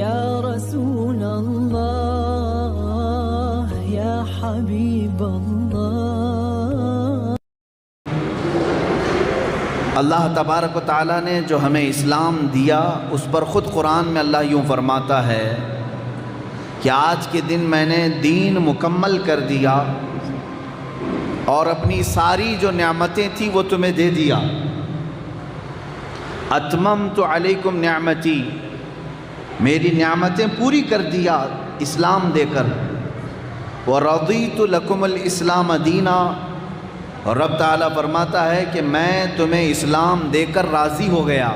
یا رسول اللہ یا حبیب اللہ۔ اللہ تبارک و تعالیٰ نے جو ہمیں اسلام دیا اس پر خود قرآن میں اللہ یوں فرماتا ہے کہ آج کے دن میں نے دین مکمل کر دیا اور اپنی ساری جو نعمتیں تھیں وہ تمہیں دے دیا۔ اتممت علیکم نعمتی، میری نعمتیں پوری کر دیا اسلام دے کر۔ ورضیت لکم الاسلام دینا، اور رب تعالیٰ فرماتا ہے کہ میں تمہیں اسلام دے کر راضی ہو گیا۔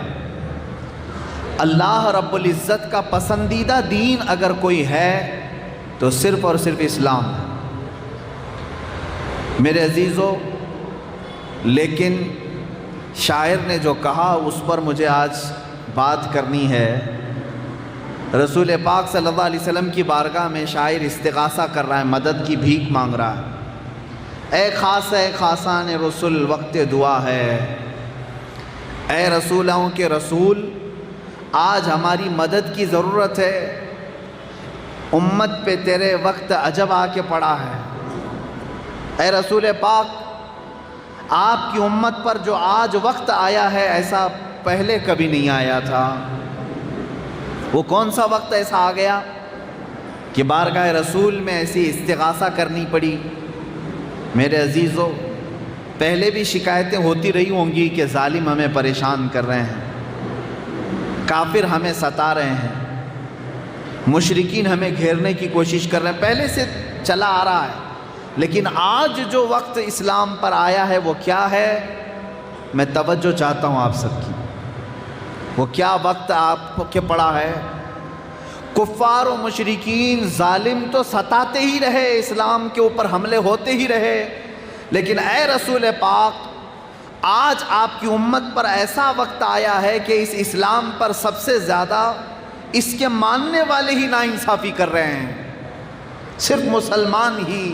اللہ رب العزت کا پسندیدہ دین اگر کوئی ہے تو صرف اور صرف اسلام ہے۔ میرے عزیزو، لیکن شاعر نے جو کہا اس پر مجھے آج بات کرنی ہے۔ رسول پاک صلی اللہ علیہ وسلم کی بارگاہ میں شاعر استغاثہ کر رہا ہے، مدد کی بھیک مانگ رہا ہے۔ اے خاصان رسول وقت دعا ہے، اے رسولوں کے رسول آج ہماری مدد کی ضرورت ہے، امت پہ تیرے وقت عجب آ کے پڑا ہے۔ اے رسول پاک، آپ کی امت پر جو آج وقت آیا ہے ایسا پہلے کبھی نہیں آیا تھا۔ وہ کون سا وقت ایسا آ گیا کہ بارگاہ رسول میں ایسی استغاثہ کرنی پڑی؟ میرے عزیزو، پہلے بھی شکایتیں ہوتی رہی ہوں گی کہ ظالم ہمیں پریشان کر رہے ہیں، کافر ہمیں ستا رہے ہیں، مشرکین ہمیں گھیرنے کی کوشش کر رہے ہیں، پہلے سے چلا آ رہا ہے۔ لیکن آج جو وقت اسلام پر آیا ہے وہ کیا ہے؟ میں توجہ چاہتا ہوں آپ سب کی۔ وہ کیا وقت آپ کے پڑا ہے؟ کفار و مشرکین ظالم تو ستاتے ہی رہے، اسلام کے اوپر حملے ہوتے ہی رہے، لیکن اے رسول پاک آج آپ کی امت پر ایسا وقت آیا ہے کہ اس اسلام پر سب سے زیادہ اس کے ماننے والے ہی ناانصافی کر رہے ہیں، صرف مسلمان ہی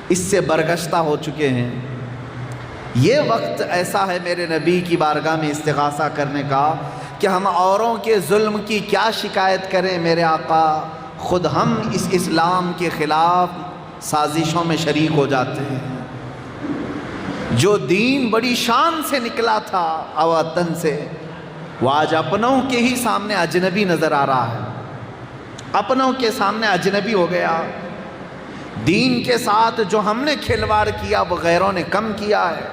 اس سے برگشتہ ہو چکے ہیں۔ یہ وقت ایسا ہے میرے نبی کی بارگاہ میں استغاثہ کرنے کا کہ ہم اوروں کے ظلم کی کیا شکایت کریں میرے آقا، خود ہم اس اسلام کے خلاف سازشوں میں شریک ہو جاتے ہیں۔ جو دین بڑی شان سے نکلا تھا اوطن سے، وہ آج اپنوں کے ہی سامنے اجنبی نظر آ رہا ہے، اپنوں کے سامنے اجنبی ہو گیا۔ دین کے ساتھ جو ہم نے کھلواڑ کیا وہ غیروں نے کم کیا ہے۔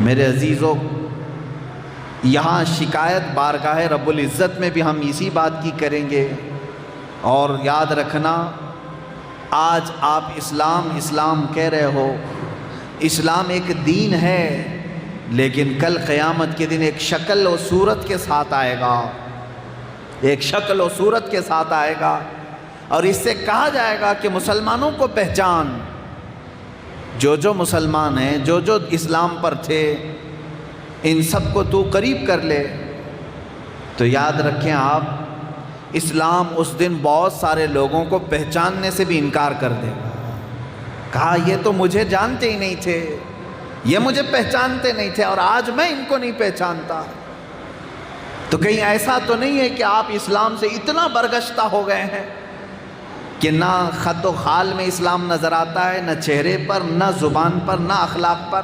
میرے عزیزو، یہاں شکایت بارگاہ رب العزت میں بھی ہم اسی بات کی کریں گے، اور یاد رکھنا آج آپ اسلام کہہ رہے ہو، اسلام ایک دین ہے، لیکن کل قیامت کے دن ایک شکل و صورت کے ساتھ آئے گا، ایک شکل و صورت کے ساتھ آئے گا، اور اس سے کہا جائے گا کہ مسلمانوں کو پہچان، جو مسلمان ہیں، جو اسلام پر تھے، ان سب کو تو قریب کر لے۔ تو یاد رکھیں آپ، اسلام اس دن بہت سارے لوگوں کو پہچاننے سے بھی انکار کر دے گا۔ کہا یہ تو مجھے جانتے ہی نہیں تھے، یہ مجھے پہچانتے نہیں تھے، اور آج میں ان کو نہیں پہچانتا۔ تو کہیں ایسا تو نہیں ہے کہ آپ اسلام سے اتنا برگشتہ ہو گئے ہیں کہ نہ خط و خال میں اسلام نظر آتا ہے، نہ چہرے پر، نہ زبان پر، نہ اخلاق پر؟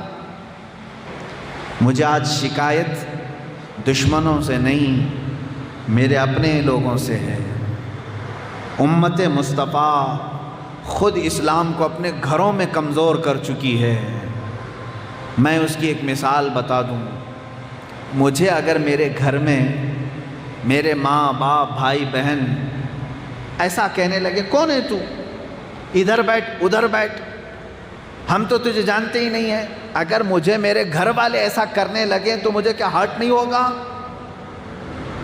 مجھے آج شکایت دشمنوں سے نہیں، میرے اپنے لوگوں سے ہے۔ امت مصطفیٰ خود اسلام کو اپنے گھروں میں کمزور کر چکی ہے۔ میں اس کی ایک مثال بتا دوں۔ مجھے اگر میرے گھر میں میرے ماں باپ بھائی بہن ایسا کہنے لگے، کون ہے تو، ادھر بیٹھ ادھر بیٹھ، ہم تو تجھے جانتے ہی نہیں ہیں، اگر مجھے میرے گھر والے ایسا کرنے لگے تو مجھے کیا ہرٹ نہیں ہوگا؟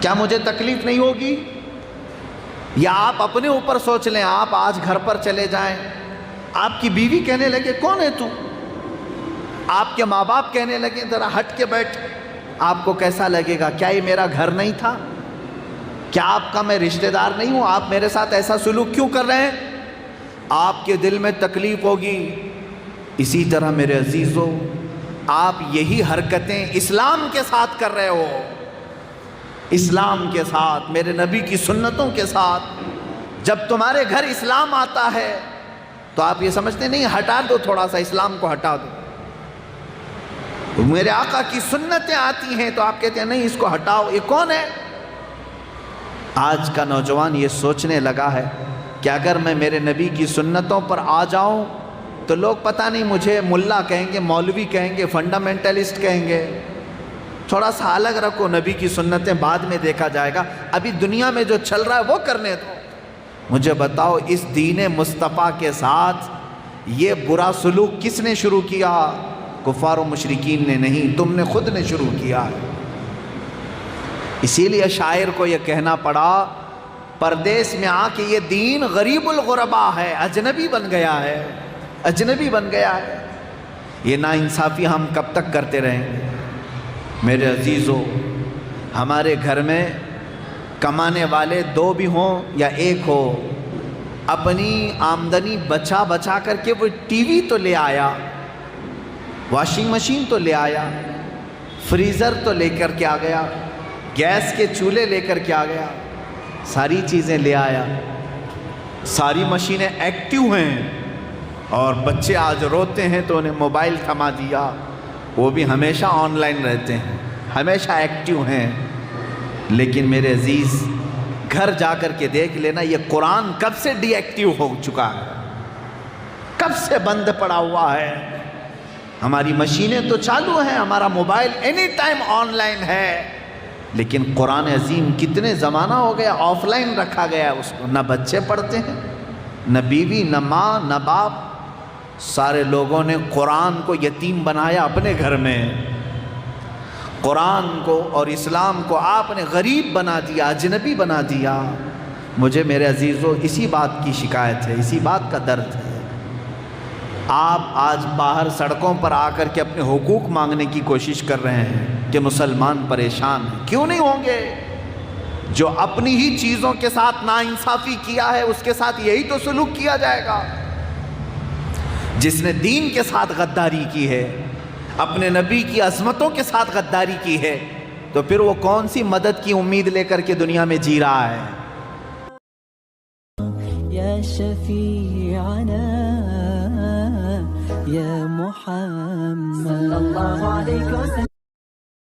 کیا مجھے تکلیف نہیں ہوگی؟ یا آپ اپنے اوپر سوچ لیں، آپ آج گھر پر چلے جائیں، آپ کی بیوی کہنے لگے کون ہے تو، آپ کے ماں باپ کہنے لگے ذرا ہٹ کے بیٹھ، آپ کو کیسا لگے گا؟ کیا یہ میرا گھر نہیں تھا؟ کیا آپ کا میں رشتہ دار نہیں ہوں؟ آپ میرے ساتھ ایسا سلوک کیوں کر رہے ہیں؟ آپ کے دل میں تکلیف ہوگی۔ اسی طرح میرے عزیزو، آپ یہی حرکتیں اسلام کے ساتھ کر رہے ہو، اسلام کے ساتھ، میرے نبی کی سنتوں کے ساتھ. جب تمہارے گھر اسلام آتا ہے تو آپ یہ سمجھتے نہیں ہٹا دو، تھوڑا سا اسلام کو ہٹا دو. میرے آقا کی سنتیں آتی ہیں تو آپ کہتے ہیں نہیں اس کو ہٹاؤ. یہ کون ہے؟ آج کا نوجوان یہ سوچنے لگا ہے کہ اگر میں میرے نبی کی سنتوں پر آ جاؤں تو لوگ پتہ نہیں مجھے ملا کہیں گے، مولوی کہیں گے، فنڈامنٹلسٹ کہیں گے. تھوڑا سا الگ رکھو، نبی کی سنتیں بعد میں دیکھا جائے گا، ابھی دنیا میں جو چل رہا ہے وہ کرنے دو. مجھے بتاؤ اس دین مصطفیٰ کے ساتھ یہ برا سلوک کس نے شروع کیا؟ کفار و مشرکین نے نہیں، تم نے خود نے شروع کیا ہے. اسی لیے شاعر کو یہ کہنا پڑا پردیس میں آ کے یہ دین غریب الغربا ہے، اجنبی بن گیا ہے، اجنبی بن گیا ہے. یہ ناانصافی ہم کب تک کرتے رہیں گے؟ میرے عزیزو، ہمارے گھر میں کمانے والے دو بھی ہوں یا ایک ہو، اپنی آمدنی بچا بچا کر کے وہ ٹی وی تو لے آیا، واشنگ مشین تو لے آیا، فریزر تو لے کر کے آ گیا، گیس کے چولہے لے کر کے آ گیا، ساری چیزیں لے آیا، ساری مشینیں ایکٹیو ہیں. اور بچے آج روتے ہیں تو انہیں موبائل تھما دیا، وہ بھی ہمیشہ آن لائن رہتے ہیں، ہمیشہ ایکٹیو ہیں. لیکن میرے عزیز گھر جا کر کے دیکھ لینا یہ قرآن کب سے ڈی ایکٹیو ہو چکا ہے، کب سے بند پڑا ہوا ہے. ہماری مشینیں تو چالو ہیں، ہمارا mobile any time on line ہے، لیکن قرآن عظیم کتنے زمانہ ہو گیا آف لائن رکھا گیا ہے اس کو. نہ بچے پڑھتے ہیں، نہ بیوی، نہ ماں، نہ باپ. سارے لوگوں نے قرآن کو یتیم بنایا اپنے گھر میں. قرآن کو اور اسلام کو آپ نے غریب بنا دیا، اجنبی بنا دیا. مجھے میرے عزیزو اسی بات کی شکایت ہے، اسی بات کا درد ہے. آپ آج باہر سڑکوں پر آ کر کے اپنے حقوق مانگنے کی کوشش کر رہے ہیں کہ مسلمان پریشان ہیں. کیوں نہیں ہوں گے؟ جو اپنی ہی چیزوں کے ساتھ ناانصافی کیا ہے اس کے ساتھ یہی تو سلوک کیا جائے گا. جس نے دین کے ساتھ غداری کی ہے، اپنے نبی کی عظمتوں کے ساتھ غداری کی ہے، تو پھر وہ کون سی مدد کی امید لے کر کے دنیا میں جی رہا ہے؟ یا شفیعنا یا محمد صلی اللہ علیہ وسلم.